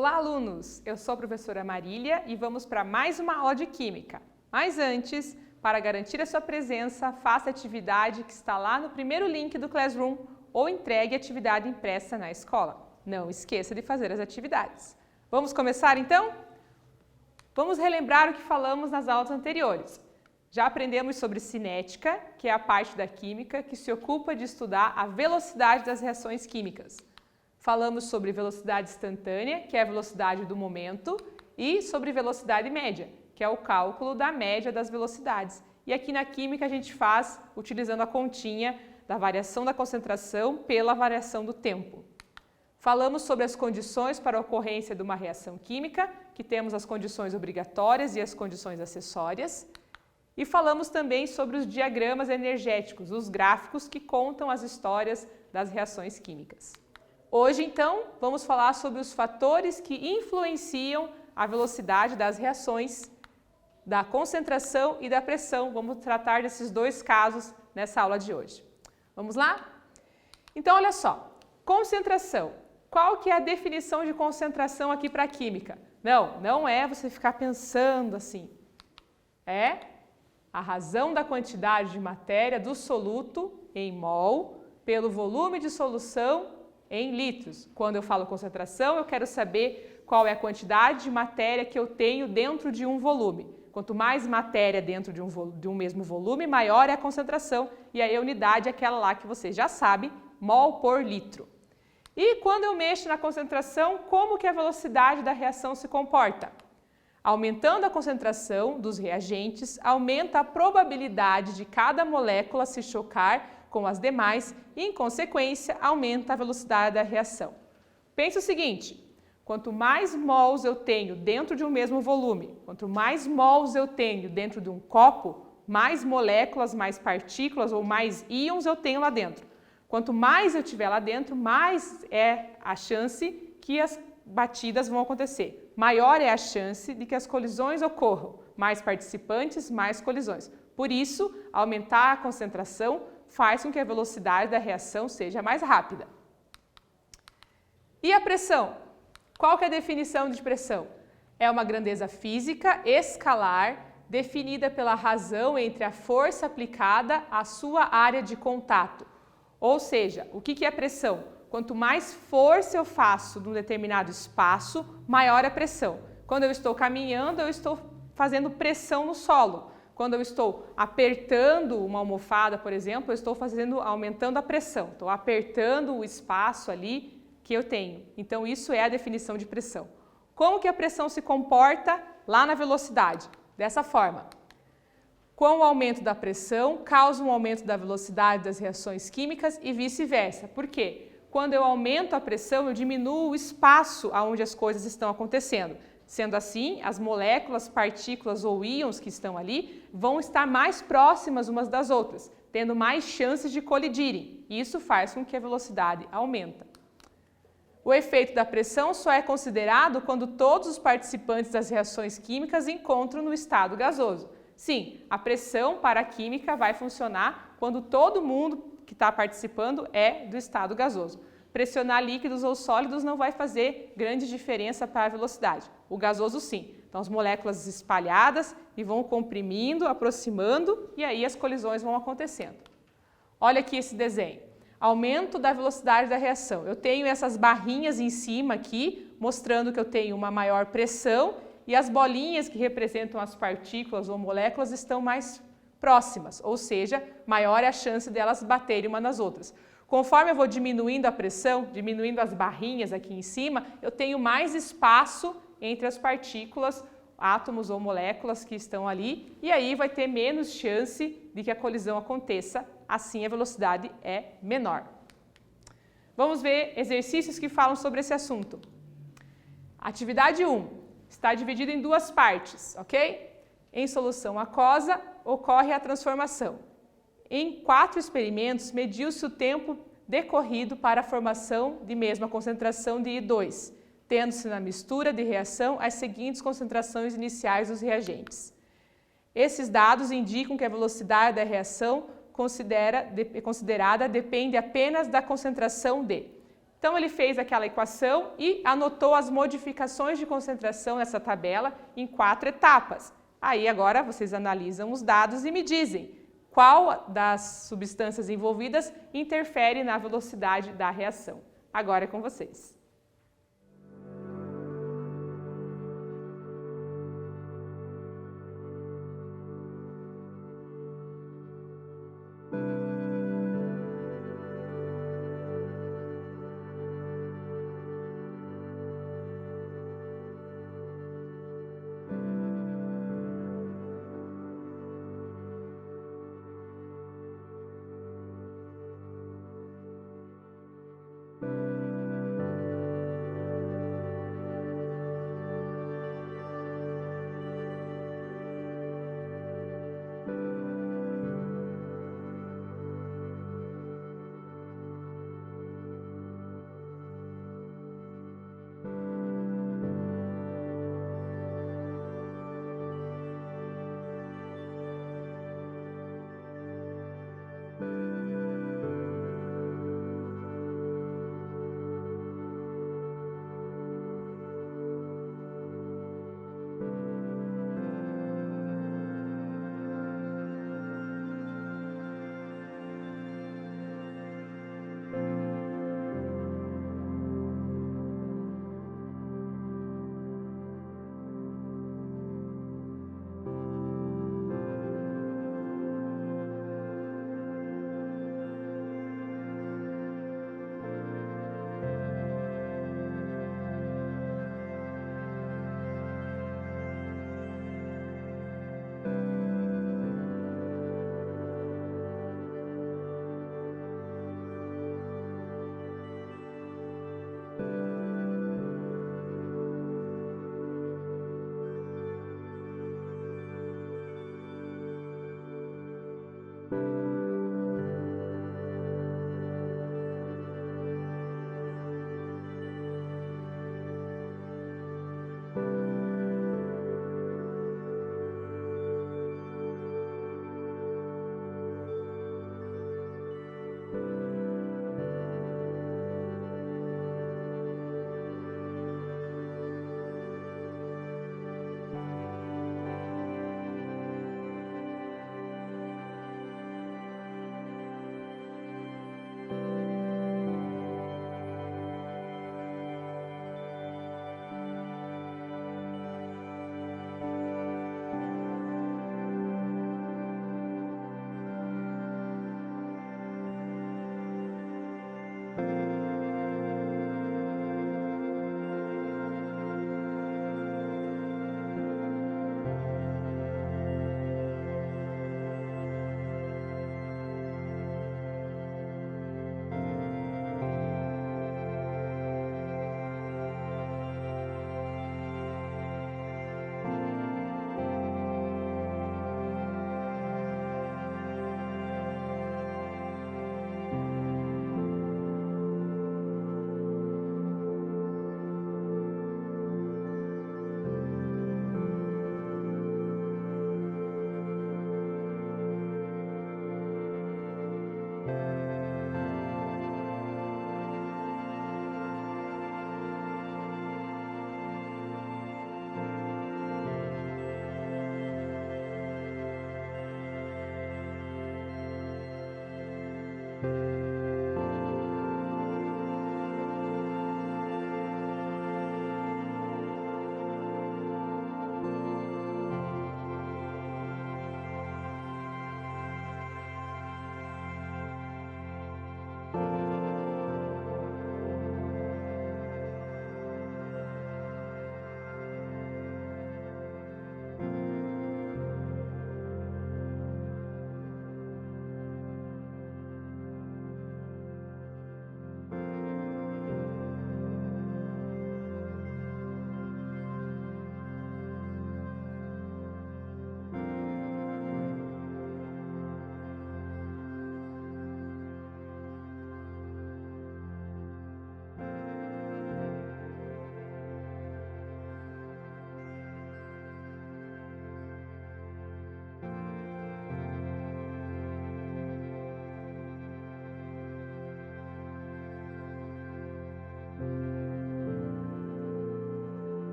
Olá, alunos! Eu sou a professora Marília e vamos para mais uma aula de Química. Mas antes, para garantir a sua presença, faça a atividade que está lá no primeiro link do Classroom ou entregue a atividade impressa na escola. Não esqueça de fazer as atividades. Vamos começar então? Vamos relembrar o que falamos nas aulas anteriores. Já aprendemos sobre cinética, que é a parte da química que se ocupa de estudar a velocidade das reações químicas. Falamos sobre velocidade instantânea, que é a velocidade do momento, e sobre velocidade média, que é o cálculo da média das velocidades. E aqui na química a gente faz utilizando a continha da variação da concentração pela variação do tempo. Falamos sobre as condições para a ocorrência de uma reação química, que temos as condições obrigatórias e as condições acessórias. E falamos também sobre os diagramas energéticos, os gráficos que contam as histórias das reações químicas. Hoje, então, vamos falar sobre os fatores que influenciam a velocidade das reações, da concentração e da pressão. Vamos tratar desses dois casos nessa aula de hoje. Vamos lá? Então, olha só, concentração. Qual que é a definição de concentração aqui para a química? Não é você ficar pensando assim. É a razão da quantidade de matéria do soluto em mol pelo volume de solução em litros. Quando eu falo concentração, eu quero saber qual é a quantidade de matéria que eu tenho dentro de um volume. Quanto mais matéria dentro de um mesmo volume, maior é a concentração. E aí a unidade é aquela lá que você já sabe, mol por litro. E quando eu mexo na concentração, como que a velocidade da reação se comporta? Aumentando a concentração dos reagentes, aumenta a probabilidade de cada molécula se chocar com as demais e, em consequência, aumenta a velocidade da reação. Pense o seguinte, quanto mais mols eu tenho dentro de um mesmo volume, quanto mais mols eu tenho dentro de um copo, mais moléculas, mais partículas ou mais íons eu tenho lá dentro. Quanto mais eu tiver lá dentro, mais é a chance que as batidas vão acontecer. Maior é a chance de que as colisões ocorram. Mais participantes, mais colisões. Por isso, aumentar a concentração faz com que a velocidade da reação seja mais rápida. E a pressão? Qual que é a definição de pressão? É uma grandeza física escalar definida pela razão entre a força aplicada à sua área de contato. Ou seja, o que é pressão? Quanto mais força eu faço num determinado espaço, maior a pressão. Quando eu estou caminhando, eu estou fazendo pressão no solo. Quando eu estou apertando uma almofada, por exemplo, eu estou aumentando a pressão. Estou apertando o espaço ali que eu tenho. Então, isso é a definição de pressão. Como que a pressão se comporta lá na velocidade? Dessa forma. Com o aumento da pressão, causa um aumento da velocidade das reações químicas e vice-versa. Por quê? Quando eu aumento a pressão, eu diminuo o espaço onde as coisas estão acontecendo. Sendo assim, as moléculas, partículas ou íons que estão ali vão estar mais próximas umas das outras, tendo mais chances de colidirem. Isso faz com que a velocidade aumenta. O efeito da pressão só é considerado quando todos os participantes das reações químicas encontram no estado gasoso. Sim, a pressão para a química vai funcionar quando todo mundo que está participando é do estado gasoso. Pressionar líquidos ou sólidos não vai fazer grande diferença para a velocidade. O gasoso sim. Então as moléculas espalhadas e vão comprimindo, aproximando e aí as colisões vão acontecendo. Olha aqui esse desenho. Aumento da velocidade da reação. Eu tenho essas barrinhas em cima aqui, mostrando que eu tenho uma maior pressão e as bolinhas que representam as partículas ou moléculas estão mais próximas, ou seja, maior é a chance delas baterem umas nas outras. Conforme eu vou diminuindo a pressão, diminuindo as barrinhas aqui em cima, eu tenho mais espaço entre as partículas, átomos ou moléculas que estão ali, e aí vai ter menos chance de que a colisão aconteça, assim a velocidade é menor. Vamos ver exercícios que falam sobre esse assunto. Atividade 1 está dividida em duas partes, ok? Em solução aquosa, ocorre a transformação. Em 4 experimentos, mediu-se o tempo decorrido para a formação de mesma concentração de I2, tendo-se na mistura de reação as seguintes concentrações iniciais dos reagentes. Esses dados indicam que a velocidade da reação considerada depende apenas da concentração de Então ele fez aquela equação e anotou as modificações de concentração nessa tabela em 4 etapas. Aí agora vocês analisam os dados e me dizem qual das substâncias envolvidas interfere na velocidade da reação. Agora é com vocês.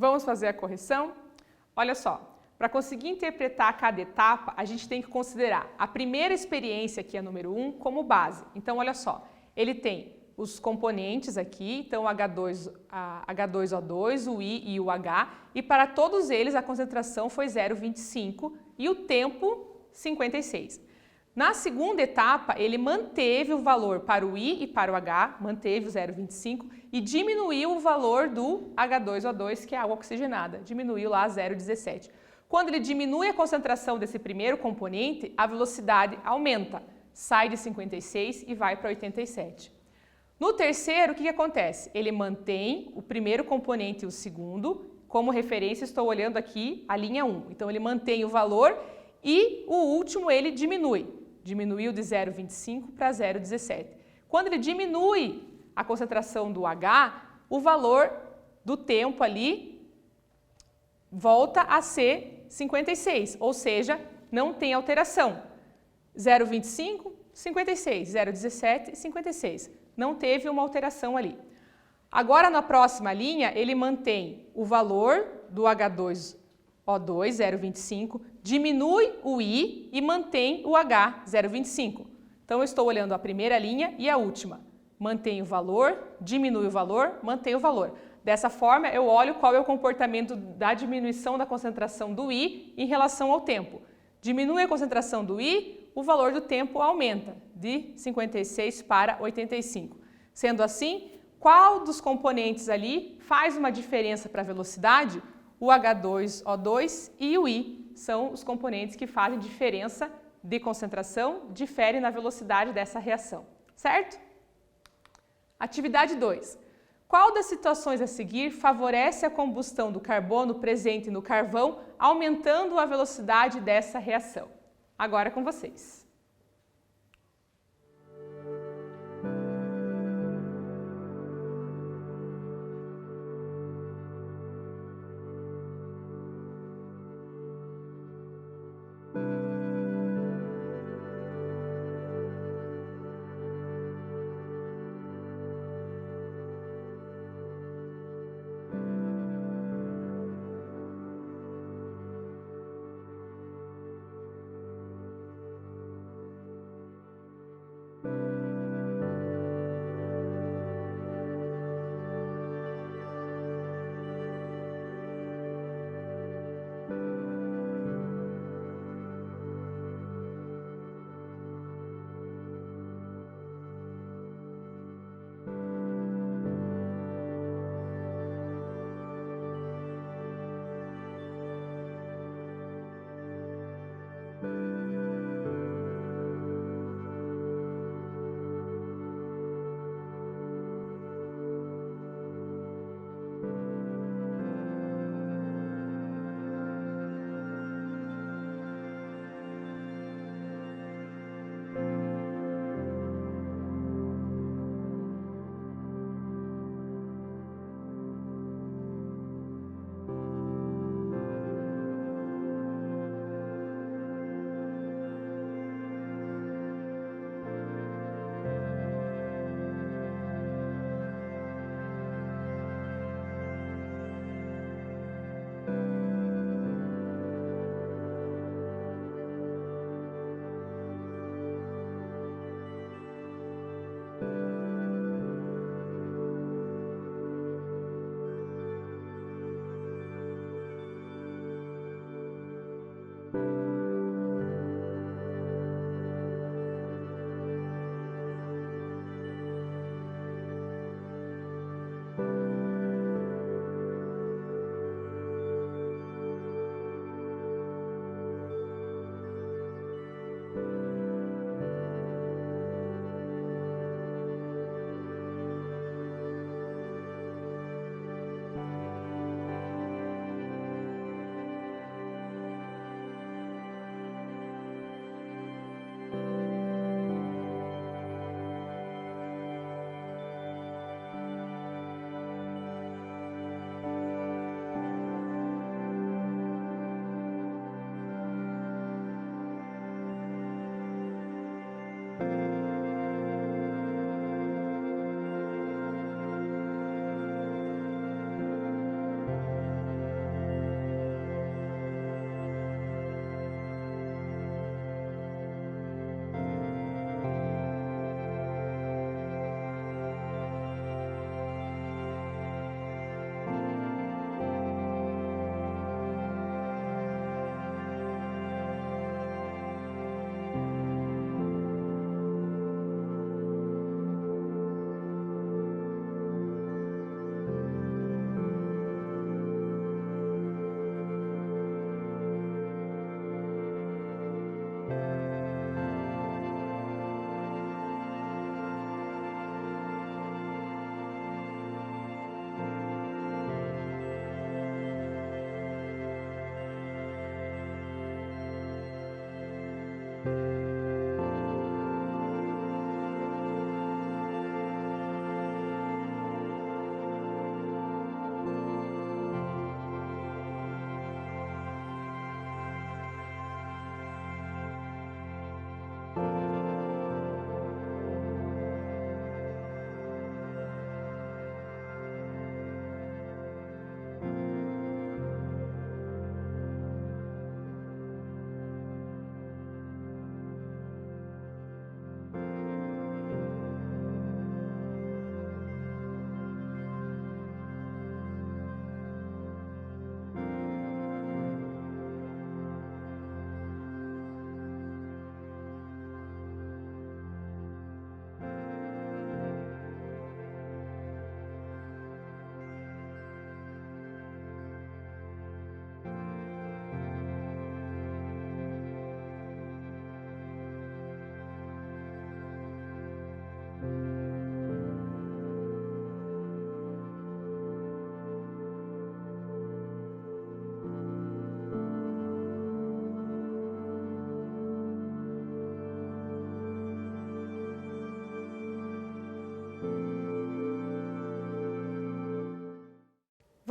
Vamos fazer a correção? Olha só, para conseguir interpretar cada etapa, a gente tem que considerar a primeira experiência, que é a número 1, como base. Então, olha só, ele tem os componentes aqui, então H2O2, o I e o H, e para todos eles a concentração foi 0,25 e o tempo 56. Na segunda etapa, ele manteve o valor para o I e para o H, manteve o 0,25 e diminuiu o valor do H2O2, que é água oxigenada, diminuiu lá a 0,17. Quando ele diminui a concentração desse primeiro componente, a velocidade aumenta, sai de 56 e vai para 87. No terceiro, o que acontece? Ele mantém o primeiro componente e o segundo. Como referência, estou olhando aqui a linha 1. Então, ele mantém o valor e o último ele diminui. Diminuiu de 0,25 para 0,17. Quando ele diminui a concentração do H, o valor do tempo ali volta a ser 56, ou seja, não tem alteração. 0,25, 56, 0,17, 56. Não teve uma alteração ali. Agora, na próxima linha, ele mantém o valor do H2O2, 0,25, diminui o I e mantém o H, 0,25. Então, eu estou olhando a primeira linha e a última. Mantém o valor, diminui o valor, mantém o valor. Dessa forma, eu olho qual é o comportamento da diminuição da concentração do I em relação ao tempo. Diminui a concentração do I, o valor do tempo aumenta, de 56 para 85. Sendo assim, qual dos componentes ali faz uma diferença para a velocidade? O H2O2 e o I são os componentes que fazem diferença de concentração, diferem na velocidade dessa reação, certo? Atividade 2. Qual das situações a seguir favorece a combustão do carbono presente no carvão, aumentando a velocidade dessa reação? Agora é com vocês.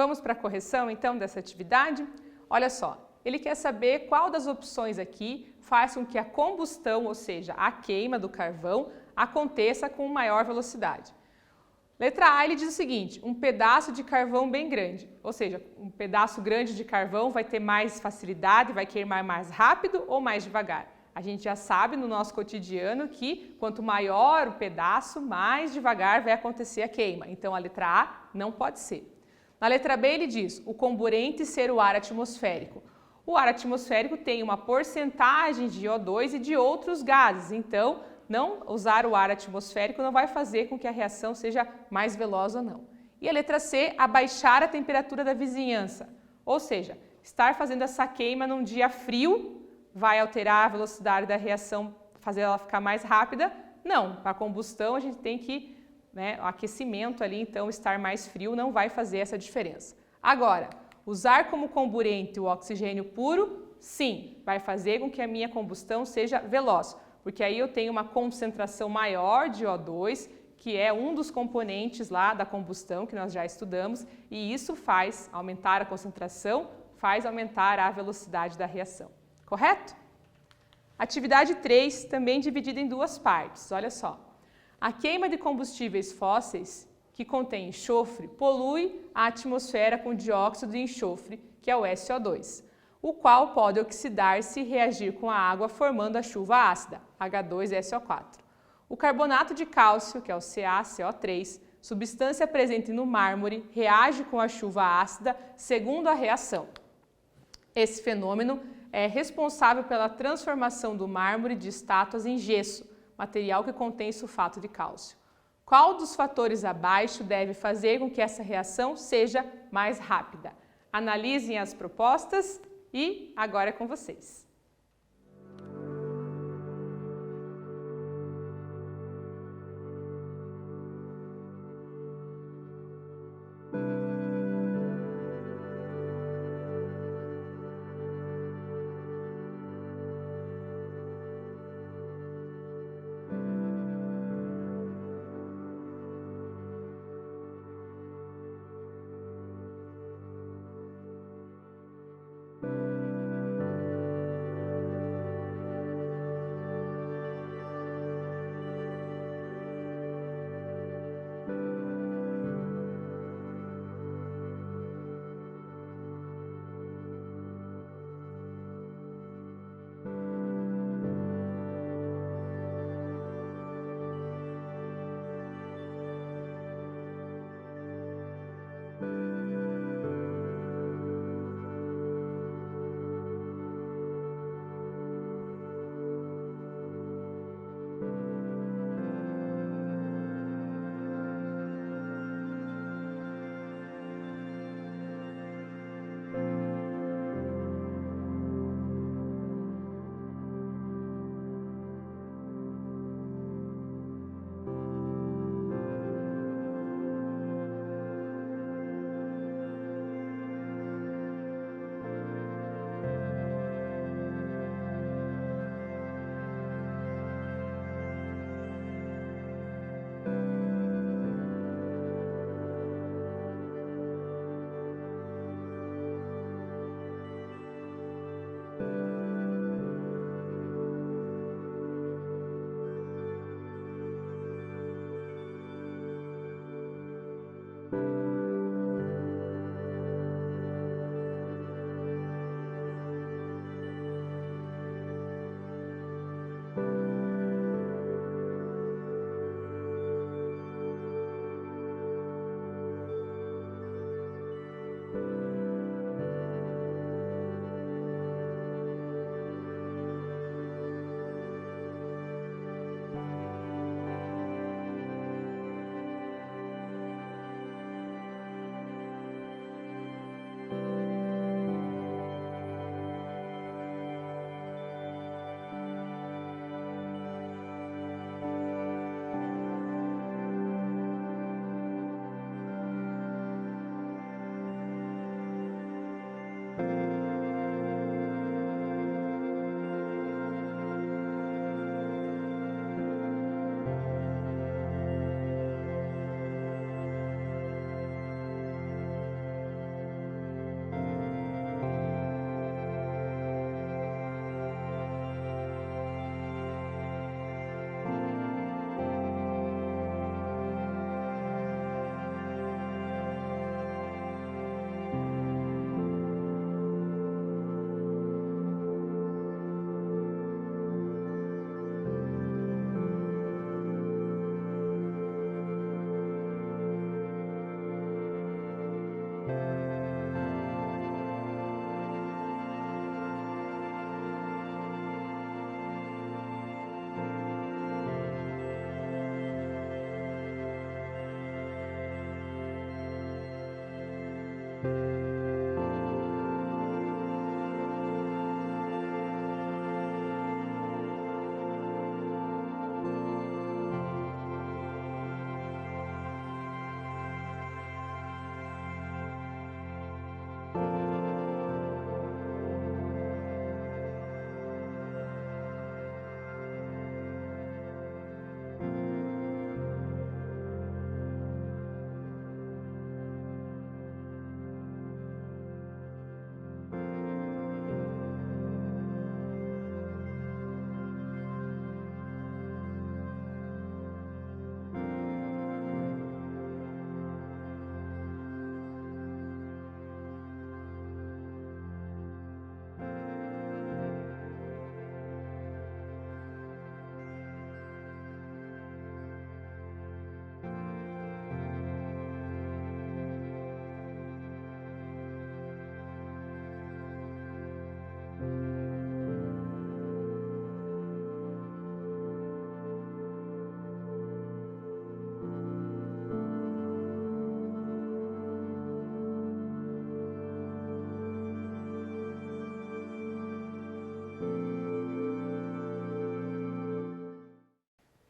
Vamos para a correção, então, dessa atividade? Olha só, ele quer saber qual das opções aqui faz com que a combustão, ou seja, a queima do carvão, aconteça com maior velocidade. Letra A, ele diz o seguinte, um pedaço de carvão bem grande, ou seja, um pedaço grande de carvão vai ter mais facilidade, vai queimar mais rápido ou mais devagar. A gente já sabe no nosso cotidiano que quanto maior o pedaço, mais devagar vai acontecer a queima. Então a letra A não pode ser. Na letra B ele diz, o comburente ser o ar atmosférico. O ar atmosférico tem uma porcentagem de O2 e de outros gases, então não usar o ar atmosférico não vai fazer com que a reação seja mais veloz ou não. E a letra C, abaixar a temperatura da vizinhança. Ou seja, estar fazendo essa queima num dia frio vai alterar a velocidade da reação, fazer ela ficar mais rápida? Não, para a combustão a gente tem que, o aquecimento ali, então estar mais frio não vai fazer essa diferença. Agora, usar como comburente o oxigênio puro, sim, vai fazer com que a minha combustão seja veloz. Porque aí eu tenho uma concentração maior de O2, que é um dos componentes lá da combustão que nós já estudamos, e isso faz aumentar a concentração, faz aumentar a velocidade da reação. Correto? Atividade 3, também dividida em duas partes, olha só. A queima de combustíveis fósseis, que contém enxofre, polui a atmosfera com dióxido de enxofre, que é o SO2. O qual pode oxidar-se e reagir com a água formando a chuva ácida, H2SO4. O carbonato de cálcio, que é o CaCO3, substância presente no mármore, reage com a chuva ácida segundo a reação. Esse fenômeno é responsável pela transformação do mármore de estátuas em gesso, material que contém sulfato de cálcio. Qual dos fatores abaixo deve fazer com que essa reação seja mais rápida? Analisem as propostas. E agora é com vocês.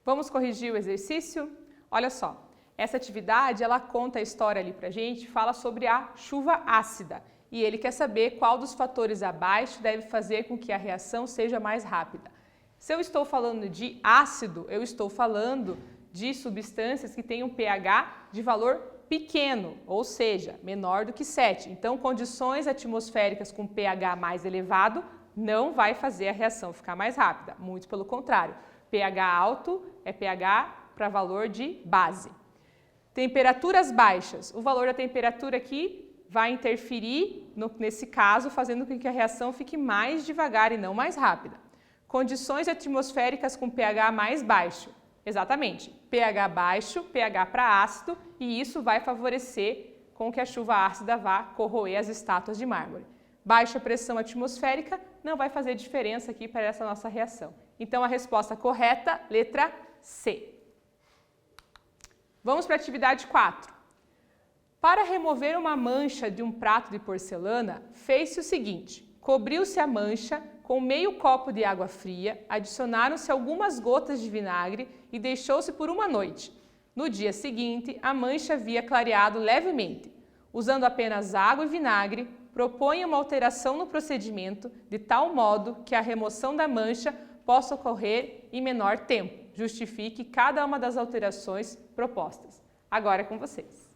Vamos corrigir o exercício? Olha só, essa atividade ela conta a história ali pra gente, fala sobre a chuva ácida e ele quer saber qual dos fatores abaixo deve fazer com que a reação seja mais rápida. Se eu estou falando de ácido, eu estou falando de substâncias que têm um pH de valor pequeno, ou seja, menor do que 7. Então, condições atmosféricas com pH mais elevado não vai fazer a reação ficar mais rápida, muito pelo contrário. pH alto é pH para valor de base. Temperaturas baixas. O valor da temperatura aqui vai interferir, nesse caso, fazendo com que a reação fique mais devagar e não mais rápida. Condições atmosféricas com pH mais baixo. Exatamente, pH baixo, pH para ácido, e isso vai favorecer com que a chuva ácida vá corroer as estátuas de mármore. Baixa pressão atmosférica não vai fazer diferença aqui para essa nossa reação. Então, a resposta correta, letra C. Vamos para a atividade 4. Para remover uma mancha de um prato de porcelana, fez-se o seguinte: cobriu-se a mancha com meio copo de água fria, adicionaram-se algumas gotas de vinagre e deixou-se por uma noite. No dia seguinte, a mancha havia clareado levemente. Usando apenas água e vinagre, propõe uma alteração no procedimento de tal modo que a remoção da mancha possa ocorrer em menor tempo. Justifique cada uma das alterações propostas. Agora é com vocês.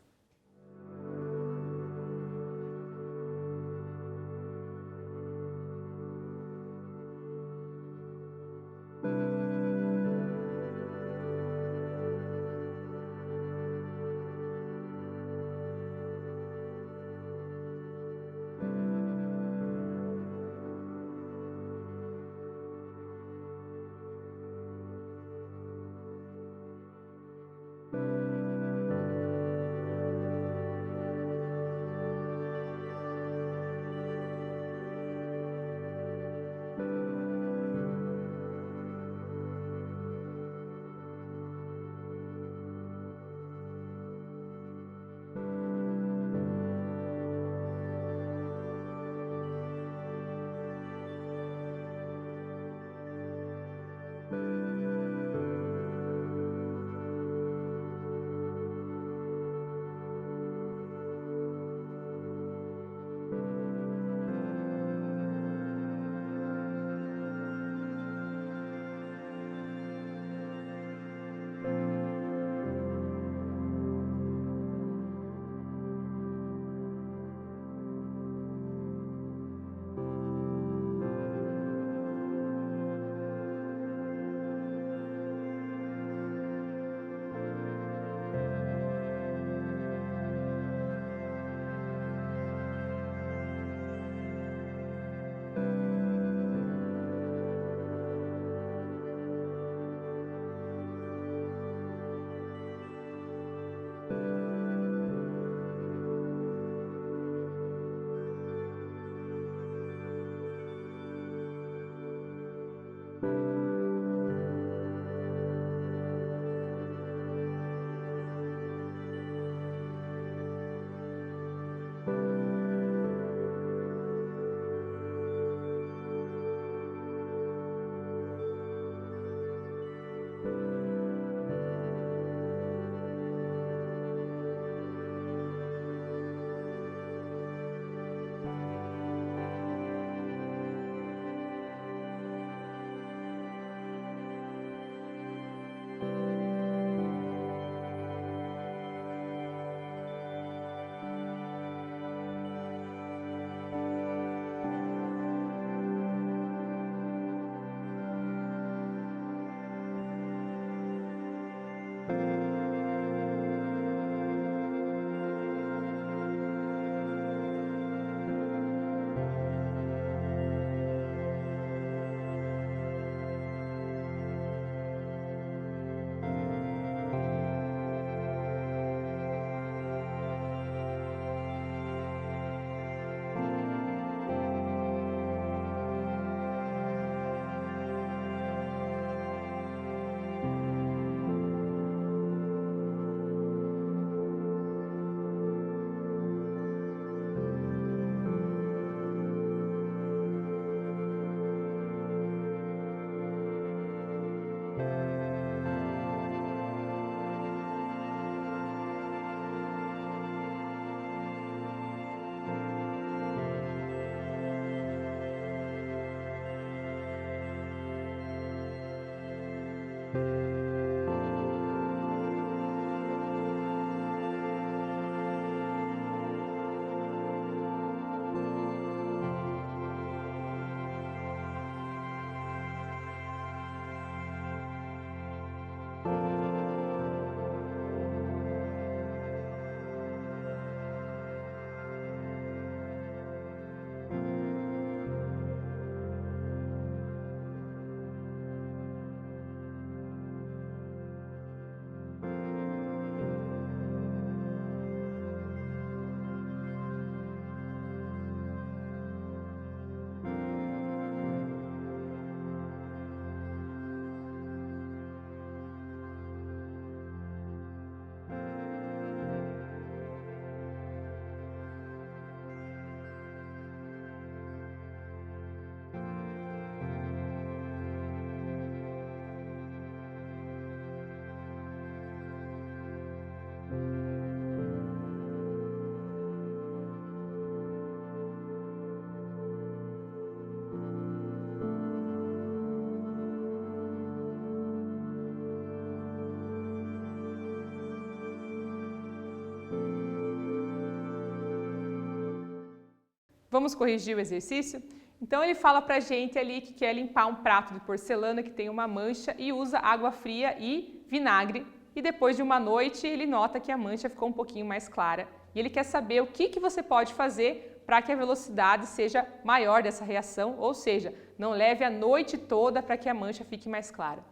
Vamos corrigir o exercício? Então ele fala pra gente ali que quer limpar um prato de porcelana que tem uma mancha e usa água fria e vinagre. E depois de uma noite ele nota que a mancha ficou um pouquinho mais clara. E ele quer saber o que você pode fazer para que a velocidade seja maior dessa reação, ou seja, não leve a noite toda para que a mancha fique mais clara.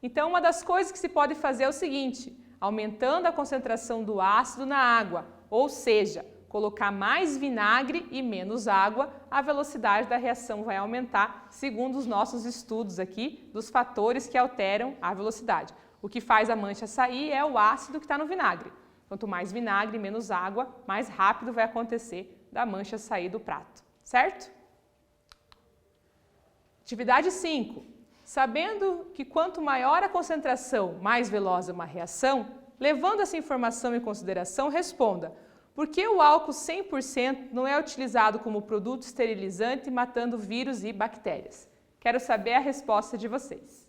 Então uma das coisas que se pode fazer é o seguinte, aumentando a concentração do ácido na água, ou seja, colocar mais vinagre e menos água, a velocidade da reação vai aumentar, segundo os nossos estudos aqui, dos fatores que alteram a velocidade. O que faz a mancha sair é o ácido que está no vinagre. Quanto mais vinagre e menos água, mais rápido vai acontecer da mancha sair do prato, certo? Atividade 5. Sabendo que quanto maior a concentração, mais veloz é uma reação, levando essa informação em consideração, responda: por que o álcool 100% não é utilizado como produto esterilizante matando vírus e bactérias? Quero saber a resposta de vocês.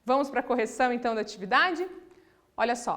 Vamos para a correção então da atividade? Olha só.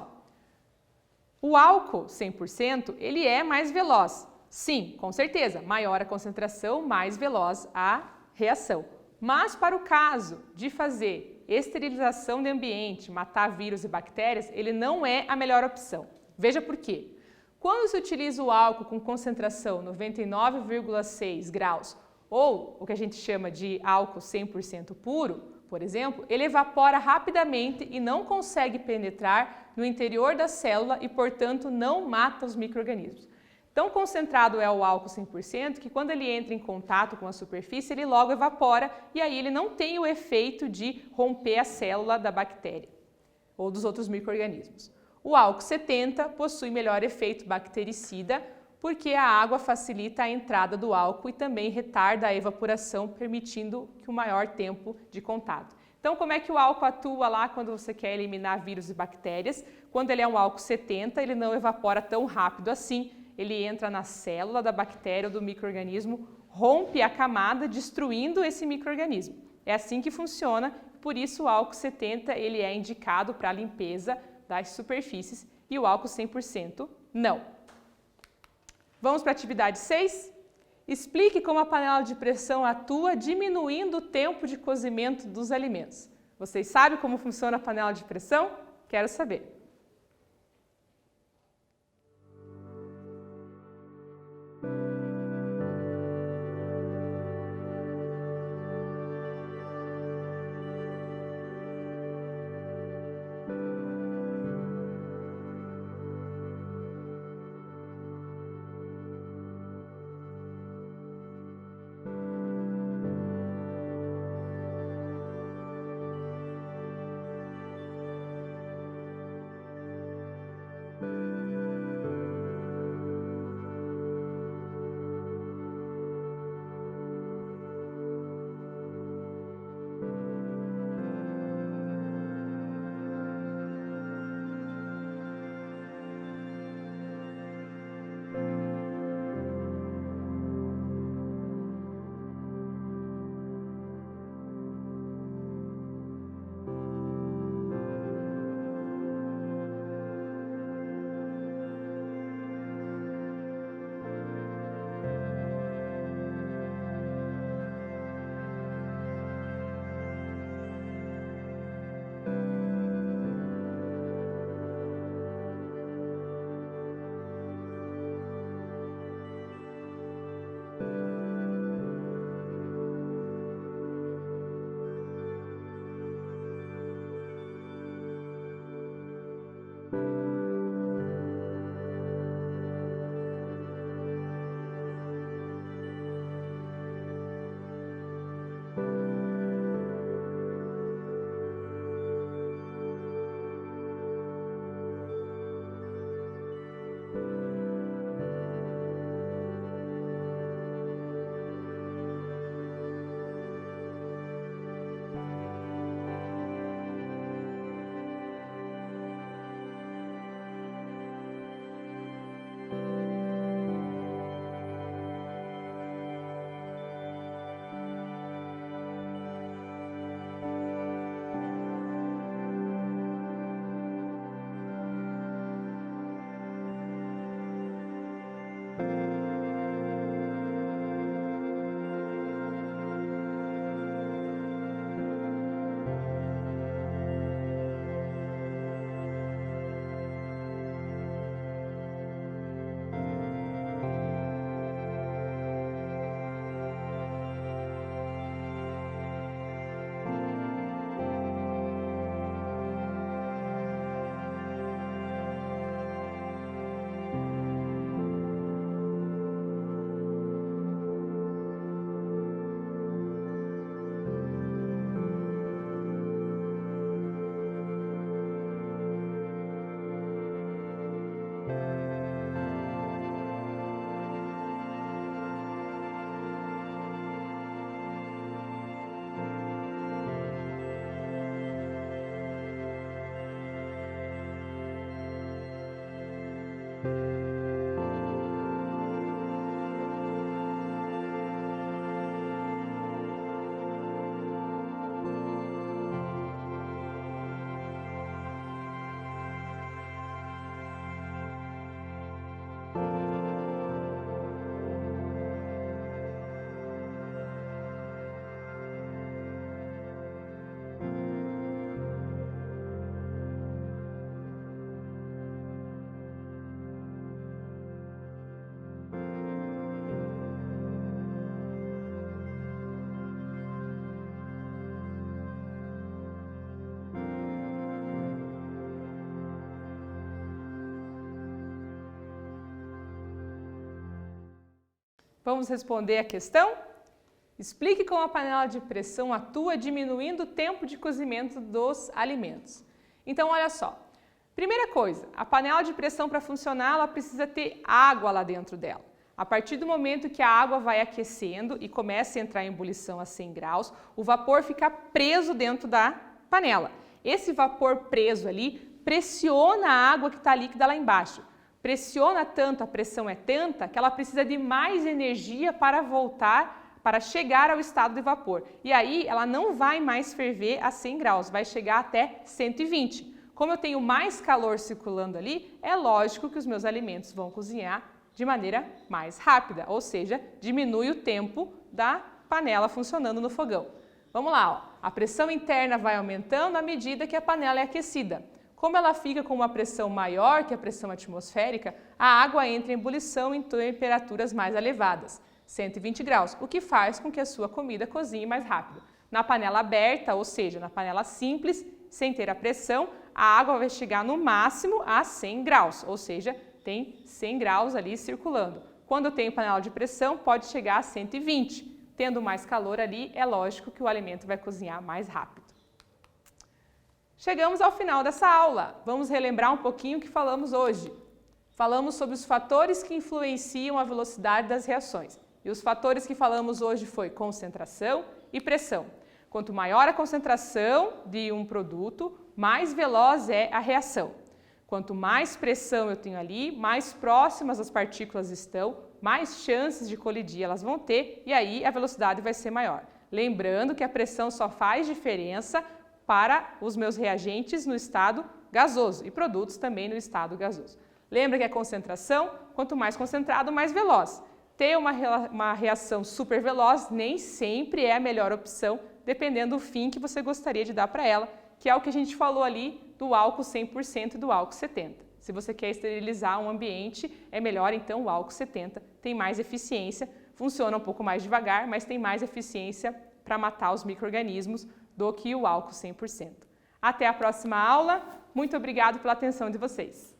O álcool 100%, ele é mais veloz. Sim, com certeza, maior a concentração, mais veloz a reação. Mas para o caso de fazer esterilização de ambiente, matar vírus e bactérias, ele não é a melhor opção. Veja por quê. Quando se utiliza o álcool com concentração 99,6 graus ou o que a gente chama de álcool 100% puro, por exemplo, ele evapora rapidamente e não consegue penetrar no interior da célula e, portanto, não mata os micro-organismos. Tão concentrado é o álcool 100% que quando ele entra em contato com a superfície, ele logo evapora e aí ele não tem o efeito de romper a célula da bactéria ou dos outros micro-organismos. O álcool 70 possui melhor efeito bactericida porque a água facilita a entrada do álcool e também retarda a evaporação, permitindo que o maior tempo de contato. Então, como é que o álcool atua lá quando você quer eliminar vírus e bactérias? Quando ele é um álcool 70, ele não evapora tão rápido assim, ele entra na célula da bactéria ou do micro-organismo, rompe a camada, destruindo esse micro-organismo. É assim que funciona, por isso o álcool 70 ele é indicado para a limpeza das superfícies e o álcool 100% não. Vamos para a atividade 6? Explique como a panela de pressão atua diminuindo o tempo de cozimento dos alimentos. Vocês sabem como funciona a panela de pressão? Quero saber. Vamos responder a questão? Explique como a panela de pressão atua diminuindo o tempo de cozimento dos alimentos. Então, olha só. Primeira coisa, a panela de pressão para funcionar, ela precisa ter água lá dentro dela. A partir do momento que a água vai aquecendo e começa a entrar em ebulição a 100 graus, o vapor fica preso dentro da panela. Esse vapor preso ali pressiona a água que está líquida lá embaixo. Pressiona tanto, a pressão é tanta, que ela precisa de mais energia para voltar, para chegar ao estado de vapor. E aí ela não vai mais ferver a 100 graus, vai chegar até 120. Como eu tenho mais calor circulando ali, é lógico que os meus alimentos vão cozinhar de maneira mais rápida, ou seja, diminui o tempo da panela funcionando no fogão. Vamos lá, ó. A pressão interna vai aumentando à medida que a panela é aquecida. Como ela fica com uma pressão maior que a pressão atmosférica, a água entra em ebulição em temperaturas mais elevadas, 120 graus, o que faz com que a sua comida cozinhe mais rápido. Na panela aberta, ou seja, na panela simples, sem ter a pressão, a água vai chegar no máximo a 100 graus, ou seja, tem 100 graus ali circulando. Quando eu tenho panela de pressão, pode chegar a 120. Tendo mais calor ali, é lógico que o alimento vai cozinhar mais rápido. Chegamos ao final dessa aula. Vamos relembrar um pouquinho o que falamos hoje. Falamos sobre os fatores que influenciam a velocidade das reações. E os fatores que falamos hoje foi concentração e pressão. Quanto maior a concentração de um produto, mais veloz é a reação. Quanto mais pressão eu tenho ali, mais próximas as partículas estão, mais chances de colidir elas vão ter e aí a velocidade vai ser maior. Lembrando que a pressão só faz diferença para os meus reagentes no estado gasoso e produtos também no estado gasoso. Lembra que a concentração, quanto mais concentrado, mais veloz. Ter uma reação super veloz nem sempre é a melhor opção, dependendo do fim que você gostaria de dar para ela, que é o que a gente falou ali do álcool 100% e do álcool 70%. Se você quer esterilizar um ambiente, é melhor então o álcool 70%, tem mais eficiência, funciona um pouco mais devagar, mas tem mais eficiência para matar os micro-organismos do que o álcool 100%. Até a próxima aula, muito obrigado pela atenção de vocês!